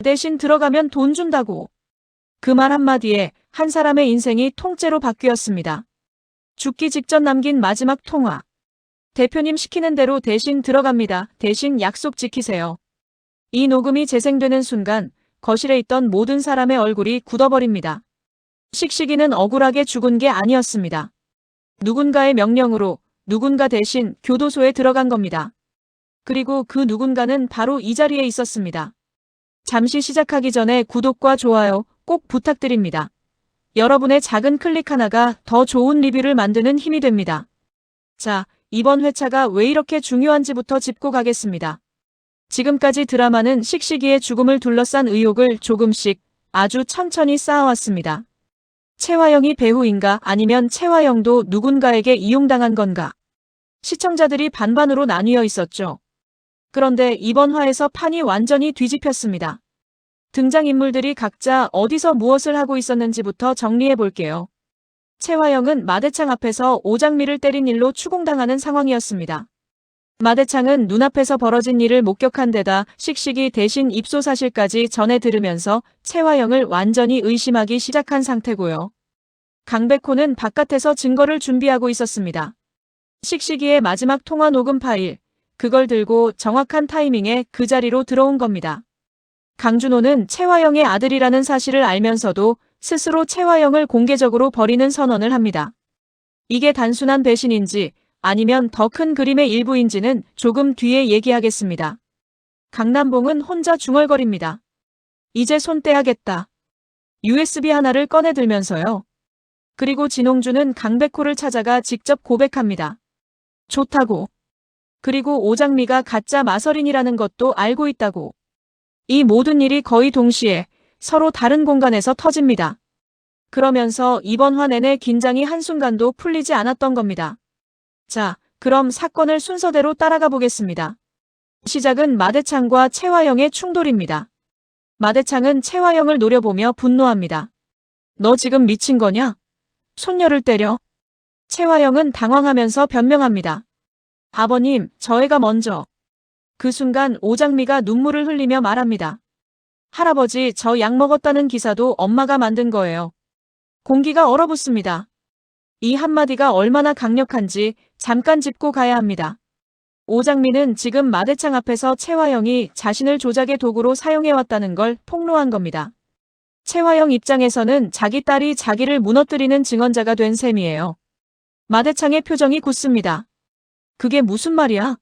대신 들어가면 돈 준다고. 그 말 한마디에 한 사람의 인생이 통째로 바뀌었습니다. 죽기 직전 남긴 마지막 통화. 대표님 시키는 대로 대신 들어갑니다. 대신 약속 지키세요. 이 녹음이 재생되는 순간 거실에 있던 모든 사람의 얼굴이 굳어버립니다. 식식이는 억울하게 죽은 게 아니었습니다. 누군가의 명령으로 누군가 대신 교도소에 들어간 겁니다. 그리고 그 누군가는 바로 이 자리에 있었습니다. 잠시 시작하기 전에 구독과 좋아요 꼭 부탁드립니다. 여러분의 작은 클릭 하나가 더 좋은 리뷰를 만드는 힘이 됩니다. 자, 이번 회차가 왜 이렇게 중요한지부터 짚고 가겠습니다. 지금까지 드라마는 식식이의 죽음을 둘러싼 의혹을 조금씩 아주 천천히 쌓아왔습니다. 채화영이 배우인가 아니면 채화영도 누군가에게 이용당한 건가? 시청자들이 반반으로 나뉘어 있었죠. 그런데 이번 화에서 판이 완전히 뒤집혔습니다. 등장인물들이 각자 어디서 무엇을 하고 있었는지부터 정리해 볼게요. 채화영은 마대창 앞에서 오장미를 때린 일로 추궁당하는 상황이었습니다. 마대창은 눈앞에서 벌어진 일을 목격한 데다 식식이 대신 입소 사실까지 전해 들으면서 채화영을 완전히 의심하기 시작한 상태고요. 강백호는 바깥에서 증거를 준비하고 있었습니다. 식식이의 마지막 통화 녹음 파일, 그걸 들고 정확한 타이밍에 그 자리로 들어온 겁니다. 강준호는 채화영의 아들이라는 사실을 알면서도 스스로 채화영을 공개적으로 버리는 선언을 합니다. 이게 단순한 배신인지 아니면 더 큰 그림의 일부인지는 조금 뒤에 얘기하겠습니다. 강남봉은 혼자 중얼거립니다. 이제 손 떼야겠다. USB 하나를 꺼내들면서요. 그리고 진홍주는 강백호를 찾아가 직접 고백합니다. 좋다고. 그리고 오장미가 가짜 마서린이라는 것도 알고 있다고. 이 모든 일이 거의 동시에 서로 다른 공간에서 터집니다. 그러면서 이번 화 내내 긴장이 한순간도 풀리지 않았던 겁니다. 자, 그럼 사건을 순서대로 따라가 보겠습니다. 시작은 마대창과 채화영의 충돌입니다. 마대창은 채화영을 노려보며 분노합니다. 너 지금 미친 거냐? 손녀를 때려? 채화영은 당황하면서 변명합니다. 아버님, 저 애가 먼저. 그 순간 오장미가 눈물을 흘리며 말합니다. 할아버지, 저 약 먹었다는 기사도 엄마가 만든 거예요. 공기가 얼어붙습니다. 이 한마디가 얼마나 강력한지 잠깐 짚고 가야 합니다. 오장미는 지금 마대창 앞에서 채화영이 자신을 조작의 도구로 사용해왔다는 걸 폭로한 겁니다. 채화영 입장에서는 자기 딸이 자기를 무너뜨리는 증언자가 된 셈이에요. 마대창의 표정이 굳습니다. 그게 무슨 말이야?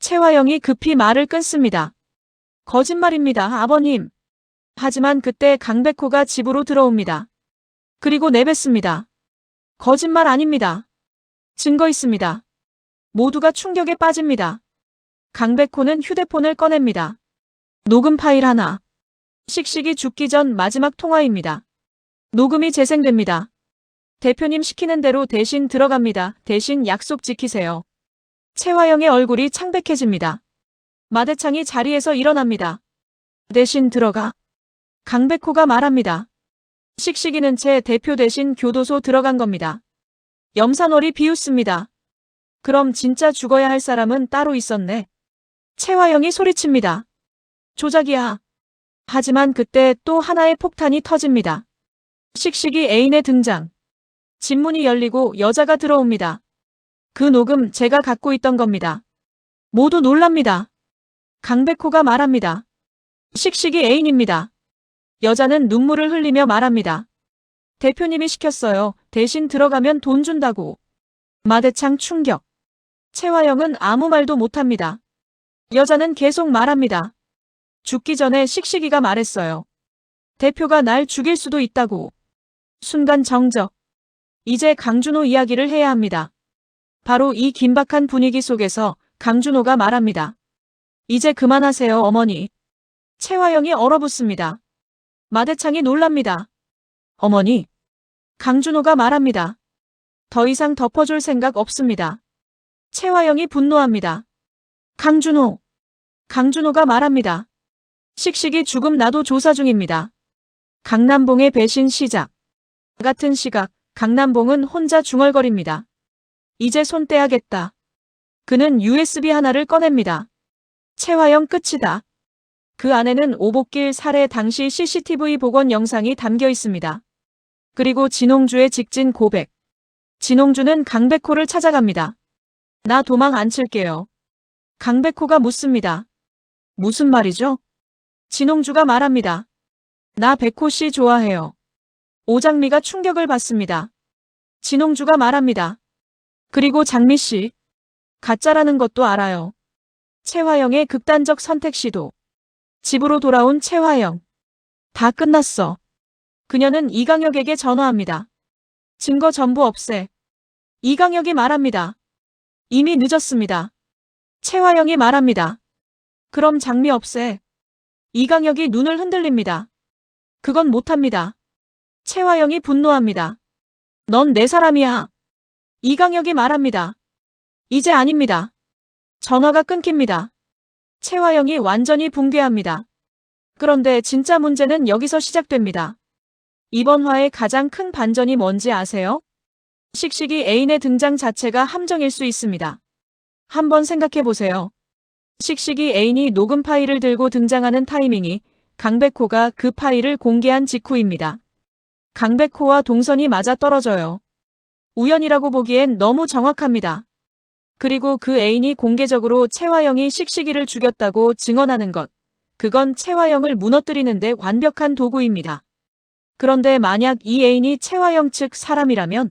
채화영이 급히 말을 끊습니다. 거짓말입니다, 아버님. 하지만 그때 강백호가 집으로 들어옵니다. 그리고 내뱉습니다. 거짓말 아닙니다. 증거 있습니다. 모두가 충격에 빠집니다. 강백호는 휴대폰을 꺼냅니다. 녹음 파일 하나. 식식이 죽기 전 마지막 통화입니다. 녹음이 재생됩니다. 대표님 시키는 대로 대신 들어갑니다. 대신 약속 지키세요. 채화영의 얼굴이 창백해집니다. 마대창이 자리에서 일어납니다. 대신 들어가. 강백호가 말합니다. 식식이는 채 대표 대신 교도소 들어간 겁니다. 염산월이 비웃습니다. 그럼 진짜 죽어야 할 사람은 따로 있었네. 채화영이 소리칩니다. 조작이야. 하지만 그때 또 하나의 폭탄이 터집니다. 식식이 애인의 등장. 집문이 열리고 여자가 들어옵니다. 그 녹음 제가 갖고 있던 겁니다. 모두 놀랍니다. 강백호가 말합니다. 식식이 애인입니다. 여자는 눈물을 흘리며 말합니다. 대표님이 시켰어요. 대신 들어가면 돈 준다고. 마대창 충격. 채화영은 아무 말도 못합니다. 여자는 계속 말합니다. 죽기 전에 식식이가 말했어요. 대표가 날 죽일 수도 있다고. 순간 정적. 이제 강준호 이야기를 해야 합니다. 바로 이 긴박한 분위기 속에서 강준호가 말합니다. 이제 그만하세요, 어머니. 채화영이 얼어붙습니다. 마대창이 놀랍니다. 어머니. 강준호가 말합니다. 더 이상 덮어줄 생각 없습니다. 채화영이 분노합니다. 강준호. 강준호가 말합니다. 식식이 죽음 나도 조사 중입니다. 강남봉의 배신 시작. 같은 시각, 강남봉은 혼자 중얼거립니다. 이제 손 떼야겠다. 그는 USB 하나를 꺼냅니다. 채화영 끝이다. 그 안에는 오복길 살해 당시 CCTV 복원 영상이 담겨 있습니다. 그리고 진홍주의 직진 고백. 진홍주는 강백호를 찾아갑니다. 나 도망 안 칠게요. 강백호가 묻습니다. 무슨 말이죠? 진홍주가 말합니다. 나 백호 씨 좋아해요. 오장미가 충격을 받습니다. 진홍주가 말합니다. 그리고 장미 씨. 가짜라는 것도 알아요. 최화영의 극단적 선택 시도. 집으로 돌아온 최화영. 다 끝났어. 그녀는 이강혁에게 전화합니다. 증거 전부 없애. 이강혁이 말합니다. 이미 늦었습니다. 최화영이 말합니다. 그럼 장미 없애. 이강혁이 눈을 흔들립니다. 그건 못합니다. 최화영이 분노합니다. 넌 내 사람이야. 이강혁이 말합니다. 이제 아닙니다. 전화가 끊깁니다. 최화영이 완전히 붕괴합니다. 그런데 진짜 문제는 여기서 시작됩니다. 이번 화의 가장 큰 반전이 뭔지 아세요? 씩씩이 애인의 등장 자체가 함정일 수 있습니다. 한번 생각해보세요. 씩씩이 애인이 녹음 파일을 들고 등장하는 타이밍이 강백호가 그 파일을 공개한 직후입니다. 강백호와 동선이 맞아떨어져요. 우연이라고 보기엔 너무 정확합니다. 그리고 그 애인이 공개적으로 최화영이 씩씩이를 죽였다고 증언하는 것. 그건 최화영을 무너뜨리는데 완벽한 도구입니다. 그런데 만약 이 애인이 최화영 측 사람이라면,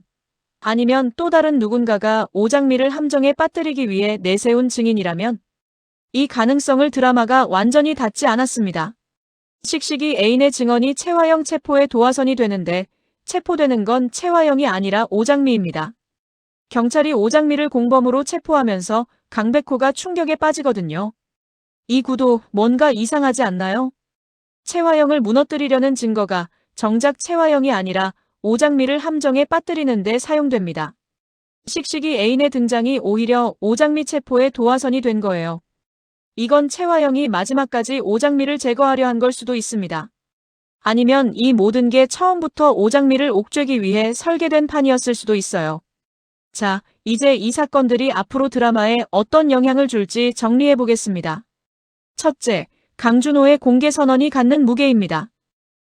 아니면 또 다른 누군가가 오장미를 함정에 빠뜨리기 위해 내세운 증인이라면, 이 가능성을 드라마가 완전히 닫지 않았습니다. 씩씩이 애인의 증언이 최화영 체포의 도화선이 되는데 체포되는 건 최화영이 아니라 오장미입니다. 경찰이 오장미를 공범으로 체포하면서 강백호가 충격에 빠지거든요. 이 구도 뭔가 이상하지 않나요? 최화영을 무너뜨리려는 증거가 정작 최화영이 아니라 오장미를 함정에 빠뜨리는 데 사용됩니다. 씩씩이 애인의 등장이 오히려 오장미 체포의 도화선이 된 거예요. 이건 최화영이 마지막까지 오장미를 제거하려 한 걸 수도 있습니다. 아니면 이 모든 게 처음부터 오장미를 옥죄기 위해 설계된 판이었을 수도 있어요. 자, 이제 이 사건들이 앞으로 드라마에 어떤 영향을 줄지 정리해 보겠습니다. 첫째, 강준호의 공개 선언이 갖는 무게입니다.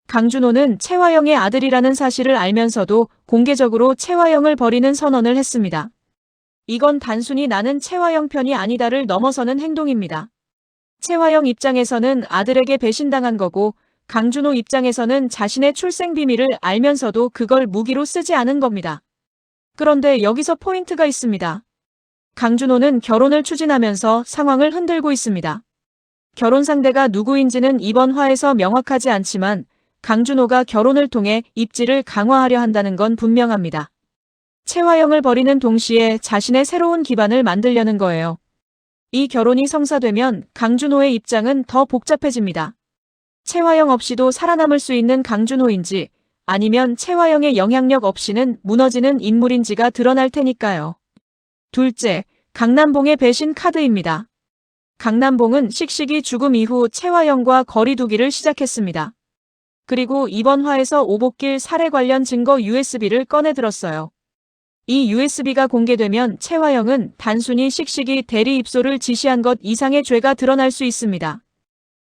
강준호는 최화영의 아들이라는 사실을 알면서도 공개적으로 최화영을 버리는 선언을 했습니다. 이건 단순히 나는 최화영 편이 아니다를 넘어서는 행동입니다. 최화영 입장에서는 아들에게 배신당한 거고 강준호 입장에서는 자신의 출생 비밀을 알면서도 그걸 무기로 쓰지 않은 겁니다. 그런데 여기서 포인트가 있습니다. 강준호는 결혼을 추진하면서 상황을 흔들고 있습니다. 결혼 상대가 누구인지는 이번 화에서 명확하지 않지만 강준호가 결혼을 통해 입지를 강화하려 한다는 건 분명합니다. 최화영을 버리는 동시에 자신의 새로운 기반을 만들려는 거예요. 이 결혼이 성사되면 강준호의 입장은 더 복잡해집니다. 최화영 없이도 살아남을 수 있는 강준호인지 아니면 최화영의 영향력 없이는 무너지는 인물인지가 드러날 테니까요. 둘째, 강남봉의 배신 카드입니다. 강남봉은 씩씩이 죽음 이후 최화영과 거리 두기를 시작했습니다. 그리고 이번 화에서 오복길 살해 관련 증거 USB를 꺼내 들었어요. 이 USB가 공개되면 최화영은 단순히 씩씩이 대리 입소를 지시한 것 이상의 죄가 드러날 수 있습니다.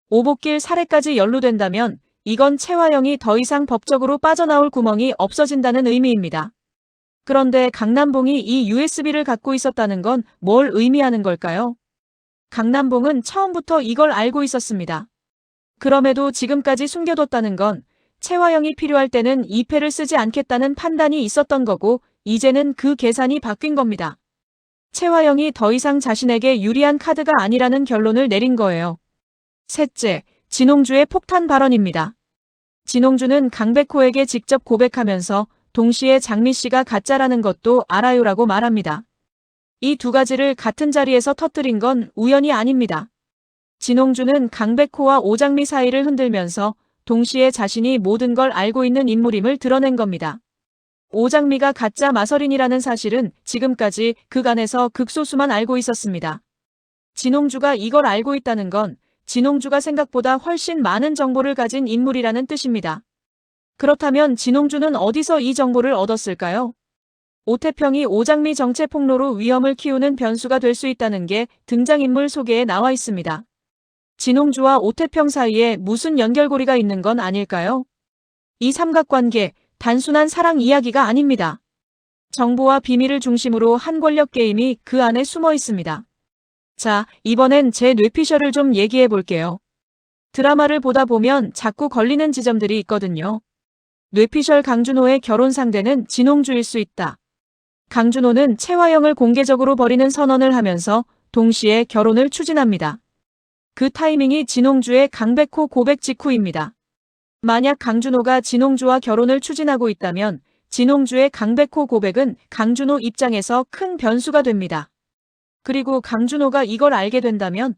오복길 살해까지 연루된다면 이건 최화영이 더 이상 법적으로 빠져나올 구멍이 없어진다는 의미입니다. 그런데 강남봉이 이 USB를 갖고 있었다는 건 뭘 의미하는 걸까요? 강남봉은 처음부터 이걸 알고 있었습니다. 그럼에도 지금까지 숨겨뒀다는 건 최화영이 필요할 때는 이 패를 쓰지 않겠다는 판단이 있었던 거고 이제는 그 계산이 바뀐 겁니다. 최화영이 더 이상 자신에게 유리한 카드가 아니라는 결론을 내린 거예요. 셋째, 진홍주의 폭탄 발언입니다. 진홍주는 강백호에게 직접 고백하면서 동시에 장미 씨가 가짜라는 것도 알아요라고 말합니다. 이 두 가지를 같은 자리에서 터뜨린 건 우연이 아닙니다. 진홍주는 강백호와 오장미 사이를 흔들면서 동시에 자신이 모든 걸 알고 있는 인물임을 드러낸 겁니다. 오장미가 가짜 마서린이라는 사실은 지금까지 그간에서 극소수만 알고 있었습니다. 진홍주가 이걸 알고 있다는 건 진홍주가 생각보다 훨씬 많은 정보를 가진 인물이라는 뜻입니다. 그렇다면 진홍주는 어디서 이 정보를 얻었을까요? 오태평이 오장미 정체 폭로로 위험을 키우는 변수가 될 수 있다는 게 등장인물 소개에 나와 있습니다. 진홍주와 오태평 사이에 무슨 연결고리가 있는 건 아닐까요? 이 삼각관계, 단순한 사랑 이야기가 아닙니다. 정보와 비밀을 중심으로 한 권력 게임이 그 안에 숨어 있습니다. 자, 이번엔 제 뇌피셜을 좀 얘기해 볼게요. 드라마를 보다 보면 자꾸 걸리는 지점들이 있거든요. 뇌피셜 강준호의 결혼 상대는 진홍주일 수 있다. 강준호는 채화영을 공개적으로 버리는 선언을 하면서 동시에 결혼을 추진합니다. 그 타이밍이 진홍주의 강백호 고백 직후입니다. 만약 강준호가 진홍주와 결혼을 추진하고 있다면 진홍주의 강백호 고백은 강준호 입장에서 큰 변수가 됩니다. 그리고 강준호가 이걸 알게 된다면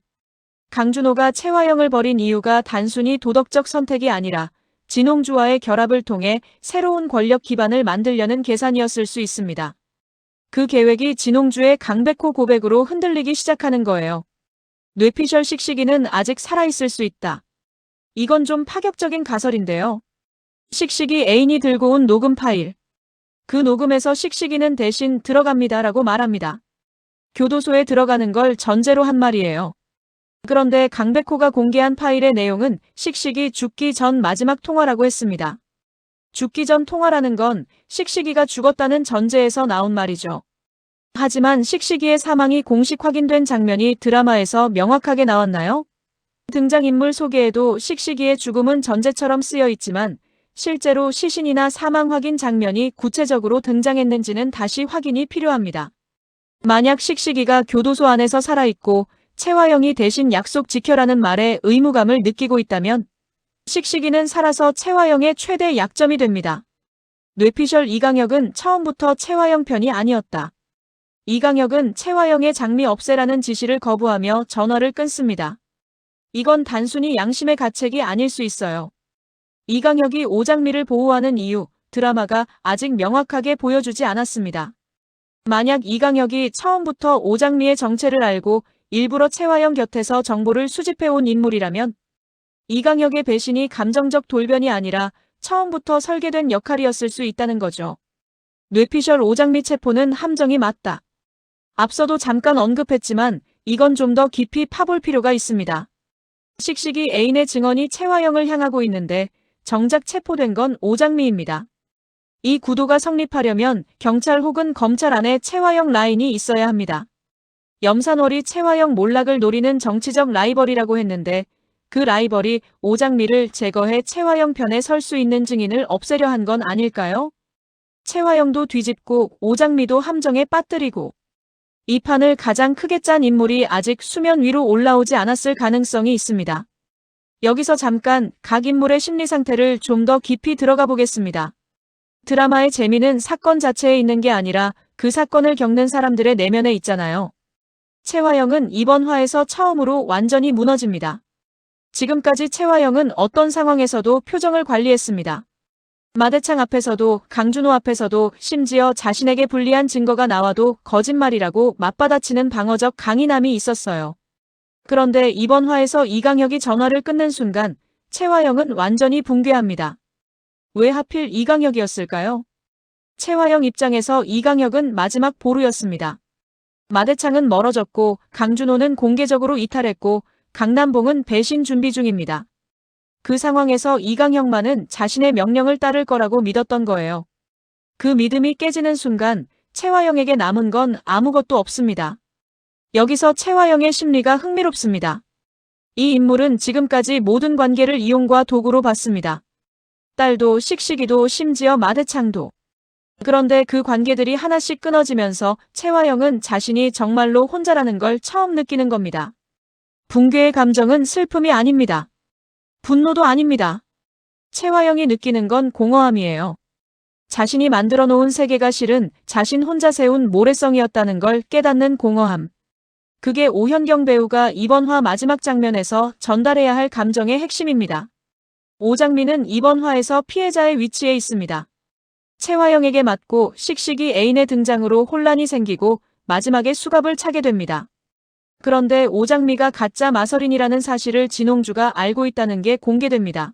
강준호가 채화영을 버린 이유가 단순히 도덕적 선택이 아니라 진홍주와의 결합을 통해 새로운 권력 기반을 만들려는 계산이었을 수 있습니다. 그 계획이 진홍주의 강백호 고백으로 흔들리기 시작하는 거예요. 뇌피셜 씩씩이는 아직 살아있을 수 있다. 이건 좀 파격적인 가설인데요. 씩씩이 애인이 들고 온 녹음 파일. 그 녹음에서 씩씩이는 대신 들어갑니다라고 말합니다. 교도소에 들어가는 걸 전제로 한 말이에요. 그런데 강백호가 공개한 파일의 내용은 씩씩이 죽기 전 마지막 통화라고 했습니다. 죽기 전 통화라는 건 씩씩이가 죽었다는 전제에서 나온 말이죠. 하지만 씩씩이의 사망이 공식 확인된 장면이 드라마에서 명확하게 나왔나요? 등장인물 소개에도 씩씩이의 죽음은 전제처럼 쓰여 있지만 실제로 시신이나 사망 확인 장면이 구체적으로 등장했는지는 다시 확인이 필요합니다. 만약 씩씩이가 교도소 안에서 살아있고 채화영이 대신 약속 지켜라는 말에 의무감을 느끼고 있다면 씩씩이는 살아서 채화영의 최대 약점이 됩니다. 뇌피셜 이강혁은 처음부터 채화영 편이 아니었다. 이강혁은 채화영의 장미 없애라는 지시를 거부하며 전화를 끊습니다. 이건 단순히 양심의 가책이 아닐 수 있어요. 이강혁이 오장미를 보호하는 이유, 드라마가 아직 명확하게 보여주지 않았습니다. 만약 이강혁이 처음부터 오장미의 정체를 알고 일부러 채화영 곁에서 정보를 수집해온 인물이라면 이강혁의 배신이 감정적 돌변이 아니라 처음부터 설계된 역할이었을 수 있다는 거죠. 뇌피셜 오장미 체포는 함정이 맞다. 앞서도 잠깐 언급했지만 이건 좀 더 깊이 파볼 필요가 있습니다. 씩씩이 애인의 증언이 채화영을 향하고 있는데 정작 체포된 건 오장미입니다. 이 구도가 성립하려면 경찰 혹은 검찰 안에 채화영 라인이 있어야 합니다. 염산월이 채화영 몰락을 노리는 정치적 라이벌이라고 했는데 그 라이벌이 오장미를 제거해 채화영 편에 설 수 있는 증인을 없애려 한 건 아닐까요? 채화영도 뒤집고 오장미도 함정에 빠뜨리고 이 판을 가장 크게 짠 인물이 아직 수면 위로 올라오지 않았을 가능성이 있습니다. 여기서 잠깐 각 인물의 심리 상태를 좀 더 깊이 들어가 보겠습니다. 드라마의 재미는 사건 자체에 있는 게 아니라 그 사건을 겪는 사람들의 내면에 있잖아요. 채화영은 이번 화에서 처음으로 완전히 무너집니다. 지금까지 채화영은 어떤 상황에서도 표정을 관리했습니다. 마대창 앞에서도 강준호 앞에서도 심지어 자신에게 불리한 증거가 나와도 거짓말이라고 맞받아치는 방어적 강인함이 있었어요. 그런데 이번 화에서 이강혁이 전화를 끊는 순간 채화영은 완전히 붕괴합니다. 왜 하필 이강혁이었을까요? 채화영 입장에서 이강혁은 마지막 보루였습니다. 마대창은 멀어졌고 강준호는 공개적으로 이탈했고 강남봉은 배신 준비 중입니다. 그 상황에서 이강혁만은 자신의 명령을 따를 거라고 믿었던 거예요. 그 믿음이 깨지는 순간 채화영에게 남은 건 아무것도 없습니다. 여기서 채화영의 심리가 흥미롭습니다. 이 인물은 지금까지 모든 관계를 이용과 도구로 봤습니다. 딸도 씩씩이도 심지어 마대창도. 그런데 그 관계들이 하나씩 끊어지면서 채화영은 자신이 정말로 혼자라는 걸 처음 느끼는 겁니다. 붕괴의 감정은 슬픔이 아닙니다. 분노도 아닙니다. 채화영이 느끼는 건 공허함이에요. 자신이 만들어 놓은 세계가 실은 자신 혼자 세운 모래성이었다는 걸 깨닫는 공허함. 그게 오현경 배우가 이번 화 마지막 장면에서 전달해야 할 감정의 핵심입니다. 오장미는 이번 화에서 피해자의 위치에 있습니다. 채화영에게 맞고 씩씩이 애인의 등장으로 혼란이 생기고 마지막에 수갑을 차게 됩니다. 그런데 오장미가 가짜 마서린이라는 사실을 진홍주가 알고 있다는 게 공개됩니다.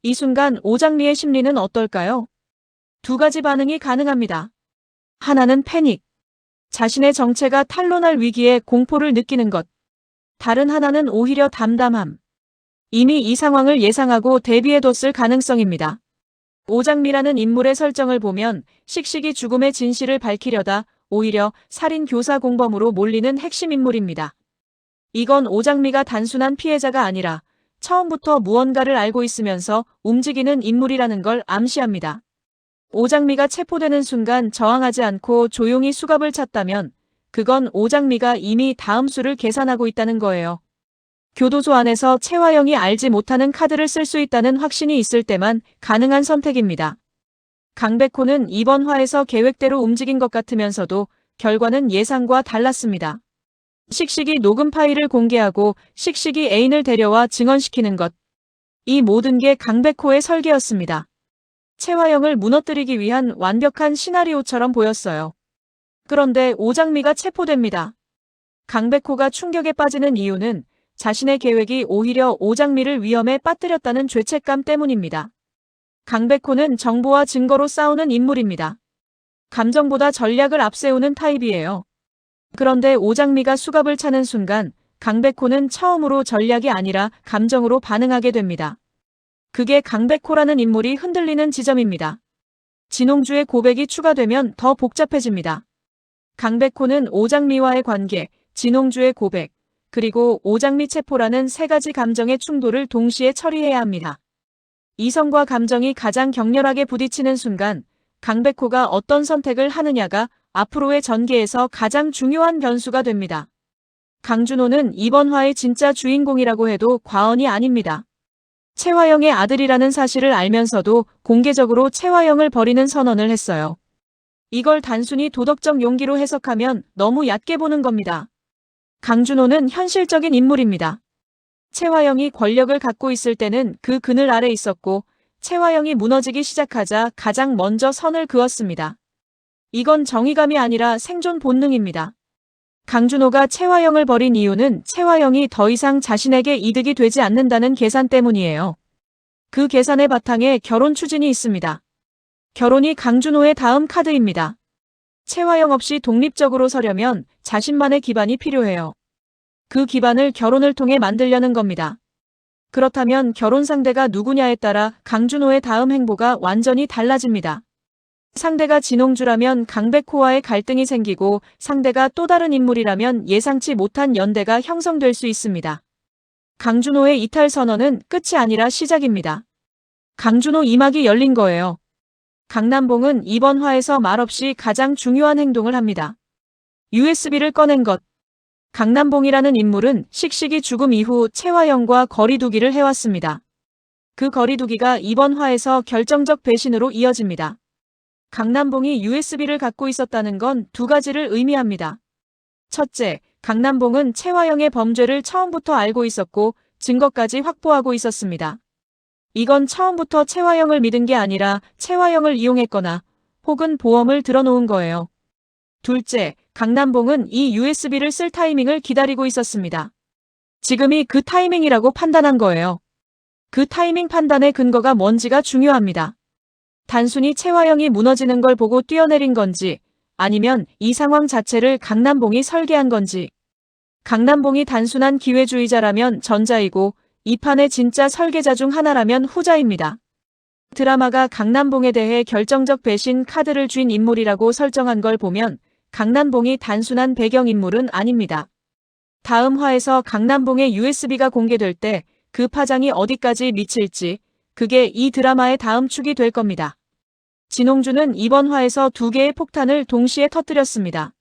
이 순간 오장미의 심리는 어떨까요? 두 가지 반응이 가능합니다. 하나는 패닉. 자신의 정체가 탄로날 위기에 공포를 느끼는 것. 다른 하나는 오히려 담담함. 이미 이 상황을 예상하고 대비해뒀을 가능성입니다. 오장미라는 인물의 설정을 보면 씩씩이 죽음의 진실을 밝히려다 오히려 살인 교사 공범으로 몰리는 핵심 인물입니다. 이건 오장미가 단순한 피해자가 아니라 처음부터 무언가를 알고 있으면서 움직이는 인물이라는 걸 암시합니다. 오장미가 체포되는 순간 저항하지 않고 조용히 수갑을 찼다면 그건 오장미가 이미 다음 수를 계산하고 있다는 거예요. 교도소 안에서 최화영이 알지 못하는 카드를 쓸 수 있다는 확신이 있을 때만 가능한 선택입니다. 강백호는 이번 화에서 계획대로 움직인 것 같으면서도 결과는 예상과 달랐습니다. 씩씩이 녹음 파일을 공개하고 씩씩이 애인을 데려와 증언시키는 것. 이 모든 게 강백호의 설계였습니다. 최화영을 무너뜨리기 위한 완벽한 시나리오처럼 보였어요. 그런데 오장미가 체포됩니다. 강백호가 충격에 빠지는 이유는 자신의 계획이 오히려 오장미를 위험에 빠뜨렸다는 죄책감 때문입니다. 강백호는 정보와 증거로 싸우는 인물입니다. 감정보다 전략을 앞세우는 타입이에요. 그런데 오장미가 수갑을 차는 순간 강백호는 처음으로 전략이 아니라 감정으로 반응하게 됩니다. 그게 강백호라는 인물이 흔들리는 지점입니다. 진홍주의 고백이 추가되면 더 복잡해집니다. 강백호는 오장미와의 관계, 진홍주의 고백, 그리고 오장미 체포라는 세 가지 감정의 충돌을 동시에 처리해야 합니다. 이성과 감정이 가장 격렬하게 부딪히는 순간 강백호가 어떤 선택을 하느냐가 앞으로의 전개에서 가장 중요한 변수가 됩니다. 강준호는 이번 화의 진짜 주인공이라고 해도 과언이 아닙니다. 최화영의 아들이라는 사실을 알면서도 공개적으로 최화영을 버리는 선언을 했어요. 이걸 단순히 도덕적 용기로 해석하면 너무 얕게 보는 겁니다. 강준호는 현실적인 인물입니다. 최화영이 권력을 갖고 있을 때는 그 그늘 아래 있었고 최화영이 무너지기 시작하자 가장 먼저 선을 그었습니다. 이건 정의감이 아니라 생존 본능입니다. 강준호가 최화영을 버린 이유는 최화영이 더 이상 자신에게 이득이 되지 않는다는 계산 때문이에요. 그 계산의 바탕에 결혼 추진이 있습니다. 결혼이 강준호의 다음 카드입니다. 최화영 없이 독립적으로 서려면 자신만의 기반이 필요해요. 그 기반을 결혼을 통해 만들려는 겁니다. 그렇다면 결혼 상대가 누구냐에 따라 강준호의 다음 행보가 완전히 달라집니다. 상대가 진홍주라면 강백호와의 갈등이 생기고 상대가 또 다른 인물이라면 예상치 못한 연대가 형성될 수 있습니다. 강준호의 이탈 선언은 끝이 아니라 시작입니다. 강준호 2막이 열린 거예요. 강남봉은 이번 화에서 말없이 가장 중요한 행동을 합니다. USB를 꺼낸 것. 강남봉이라는 인물은 씩씩이 죽음 이후 최화영과 거리두기를 해왔습니다. 그 거리두기가 이번 화에서 결정적 배신으로 이어집니다. 강남봉이 USB를 갖고 있었다는 건 두 가지를 의미합니다. 첫째, 강남봉은 최화영의 범죄를 처음부터 알고 있었고 증거까지 확보하고 있었습니다. 이건 처음부터 최화영을 믿은 게 아니라 최화영을 이용했거나 혹은 보험을 들어놓은 거예요. 둘째, 강남봉은 이 USB를 쓸 타이밍을 기다리고 있었습니다. 지금이 그 타이밍이라고 판단한 거예요. 그 타이밍 판단의 근거가 뭔지가 중요합니다. 단순히 최화영이 무너지는 걸 보고 뛰어내린 건지 아니면 이 상황 자체를 강남봉이 설계한 건지. 강남봉이 단순한 기회주의자라면 전자이고 이 판의 진짜 설계자 중 하나라면 후자입니다. 드라마가 강남봉에 대해 결정적 배신 카드를 쥔 인물이라고 설정한 걸 보면 강남봉이 단순한 배경인물은 아닙니다. 다음 화에서 강남봉의 USB가 공개될 때 그 파장이 어디까지 미칠지 그게 이 드라마의 다음 축이 될 겁니다. 진홍주는 이번 화에서 두 개의 폭탄을 동시에 터뜨렸습니다.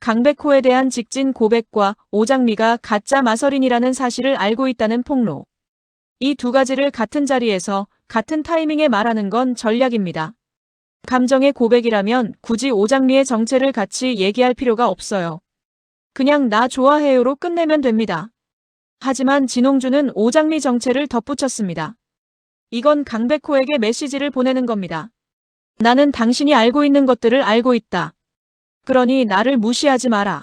강백호에 대한 직진 고백과 오장미가 가짜 마서린이라는 사실을 알고 있다는 폭로. 이 두 가지를 같은 자리에서 같은 타이밍에 말하는 건 전략입니다. 감정의 고백이라면 굳이 오장미의 정체를 같이 얘기할 필요가 없어요. 그냥 나 좋아해요로 끝내면 됩니다. 하지만 진홍주는 오장미 정체를 덧붙였습니다. 이건 강백호에게 메시지를 보내는 겁니다. 나는 당신이 알고 있는 것들을 알고 있다. 그러니 나를 무시하지 마라.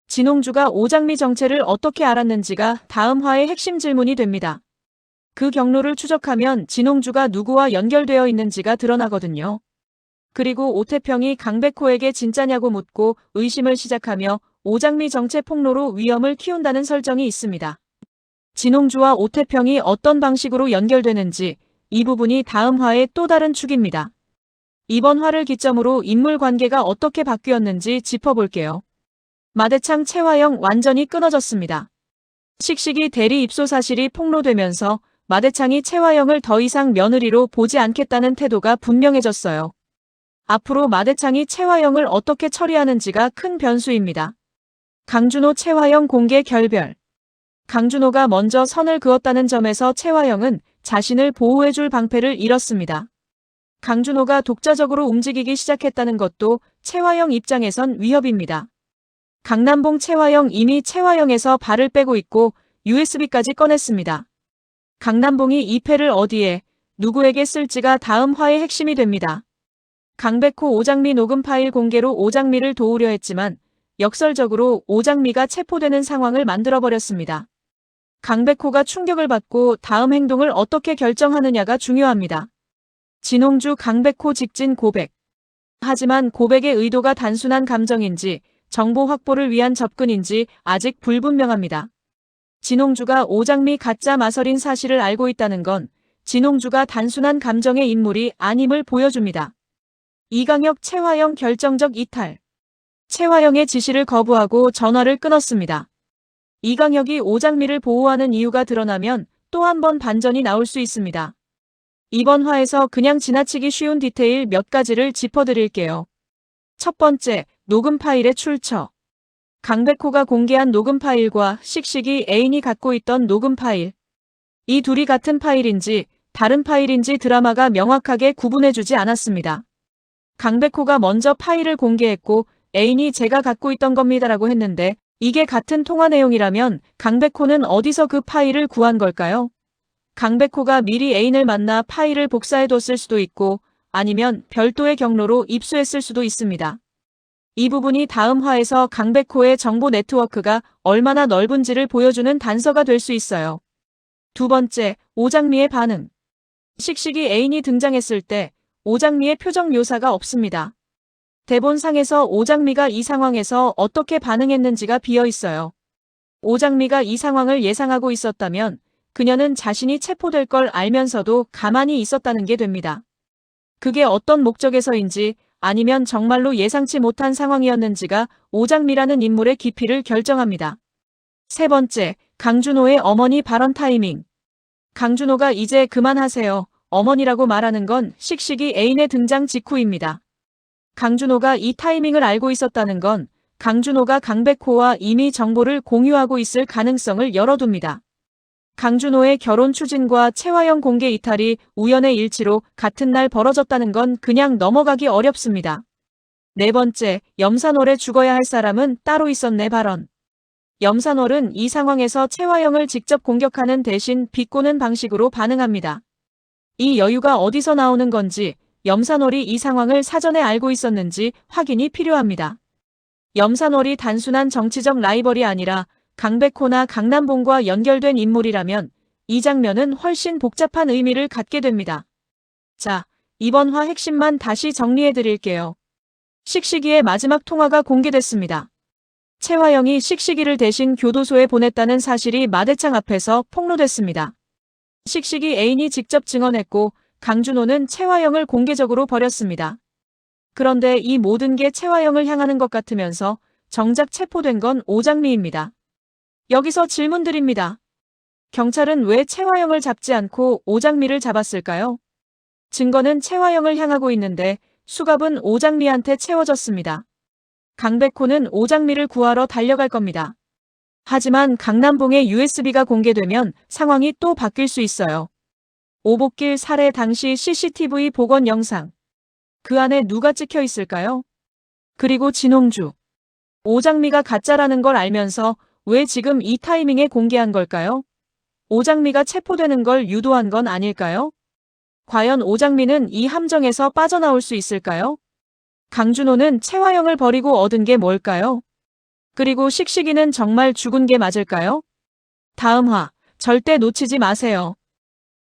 진홍주가 오장미 정체를 어떻게 알았는지가 다음 화의 핵심 질문이 됩니다. 그 경로를 추적하면 진홍주가 누구와 연결되어 있는지가 드러나거든요. 그리고 오태평이 강백호에게 진짜냐고 묻고 의심을 시작하며 오장미 정체 폭로로 위험을 키운다는 설정이 있습니다. 진홍주와 오태평이 어떤 방식으로 연결되는지 이 부분이 다음 화의 또 다른 축입니다. 이번 화를 기점으로 인물 관계가 어떻게 바뀌었는지 짚어볼게요. 마대창 최화영 완전히 끊어졌습니다. 식식이 대리 입소 사실이 폭로되면서 마대창이 최화영을 더 이상 며느리로 보지 않겠다는 태도가 분명해졌어요. 앞으로 마대창이 최화영을 어떻게 처리하는지가 큰 변수입니다. 강준호 최화영 공개 결별. 강준호가 먼저 선을 그었다는 점에서 최화영은 자신을 보호해줄 방패를 잃었습니다. 강준호가 독자적으로 움직이기 시작했다는 것도 최화영 입장에선 위협입니다. 강남봉 최화영 이미 최화영에서 발을 빼고 있고 USB까지 꺼냈습니다. 강남봉이 이 패를 어디에 누구에게 쓸지가 다음 화의 핵심이 됩니다. 강백호 오장미 녹음 파일 공개로 오장미를 도우려 했지만 역설적으로 오장미가 체포되는 상황을 만들어버렸습니다. 강백호가 충격을 받고 다음 행동을 어떻게 결정하느냐가 중요합니다. 진홍주 강백호 직진 고백. 하지만 고백의 의도가 단순한 감정인지 정보 확보를 위한 접근인지 아직 불분명합니다. 진홍주가 오장미 가짜 마설인 사실을 알고 있다는 건 진홍주가 단순한 감정의 인물이 아님을 보여줍니다. 이강혁 최화영 결정적 이탈. 최화영의 지시를 거부하고 전화를 끊었습니다. 이강혁이 오장미를 보호하는 이유가 드러나면 또 한 번 반전이 나올 수 있습니다. 이번 화에서 그냥 지나치기 쉬운 디테일 몇 가지를 짚어드릴게요. 첫 번째, 녹음 파일의 출처. 강백호가 공개한 녹음 파일과 식식이 애인이 갖고 있던 녹음 파일. 이 둘이 같은 파일인지 다른 파일인지 드라마가 명확하게 구분해주지 않았습니다. 강백호가 먼저 파일을 공개했고 애인이 제가 갖고 있던 겁니다라고 했는데 이게 같은 통화 내용이라면 강백호는 어디서 그 파일을 구한 걸까요? 강백호가 미리 애인을 만나 파일을 복사해뒀을 수도 있고 아니면 별도의 경로로 입수했을 수도 있습니다. 이 부분이 다음 화에서 강백호의 정보 네트워크가 얼마나 넓은지를 보여주는 단서가 될 수 있어요. 두 번째, 오장미의 반응. 식식이 애인이 등장했을 때 오장미의 표정 묘사가 없습니다. 대본상에서 오장미가 이 상황에서 어떻게 반응했는지가 비어 있어요. 오장미가 이 상황을 예상하고 있었다면 그녀는 자신이 체포될 걸 알면서도 가만히 있었다는 게 됩니다. 그게 어떤 목적에서인지 아니면 정말로 예상치 못한 상황이었는지가 오장미라는 인물의 깊이를 결정합니다. 세 번째, 강준호의 어머니 발언 타이밍. 강준호가 이제 그만하세요. 어머니라고 말하는 건 식식이 애인의 등장 직후입니다. 강준호가 이 타이밍을 알고 있었다는 건 강준호가 강백호와 이미 정보를 공유하고 있을 가능성을 열어둡니다. 강준호의 결혼 추진과 최화영 공개 이탈이 우연의 일치로 같은 날 벌어졌다는 건 그냥 넘어가기 어렵습니다. 네 번째, 염산월에 죽어야 할 사람은 따로 있었네 발언. 염산월은 이 상황에서 최화영을 직접 공격하는 대신 비꼬는 방식으로 반응합니다. 이 여유가 어디서 나오는 건지 염산월이 이 상황을 사전에 알고 있었는지 확인이 필요합니다. 염산월이 단순한 정치적 라이벌이 아니라 강백호나 강남봉과 연결된 인물이라면 이 장면은 훨씬 복잡한 의미를 갖게 됩니다. 자, 이번 화 핵심만 다시 정리해드릴게요. 식식이의 마지막 통화가 공개됐습니다. 최화영이 식식이를 대신 교도소에 보냈다는 사실이 마대창 앞에서 폭로됐습니다. 식식이 애인이 직접 증언했고 강준호는 최화영을 공개적으로 버렸습니다. 그런데 이 모든 게 최화영을 향하는 것 같으면서 정작 체포된 건 오장미입니다. 여기서 질문 드립니다. 경찰은 왜 최화영을 잡지 않고 오장미를 잡았을까요? 증거는 최화영을 향하고 있는데 수갑은 오장미한테 채워졌습니다. 강백호는 오장미를 구하러 달려갈 겁니다. 하지만 강남봉의 USB가 공개되면 상황이 또 바뀔 수 있어요. 오복길 살해 당시 CCTV 복원 영상. 그 안에 누가 찍혀 있을까요? 그리고 진홍주. 오장미가 가짜라는 걸 알면서 왜 지금 이 타이밍에 공개한 걸까요? 오장미가 체포되는 걸 유도한 건 아닐까요? 과연 오장미는 이 함정에서 빠져나올 수 있을까요? 강준호는 최화영을 버리고 얻은 게 뭘까요? 그리고 식식이는 정말 죽은 게 맞을까요? 다음 화, 절대 놓치지 마세요.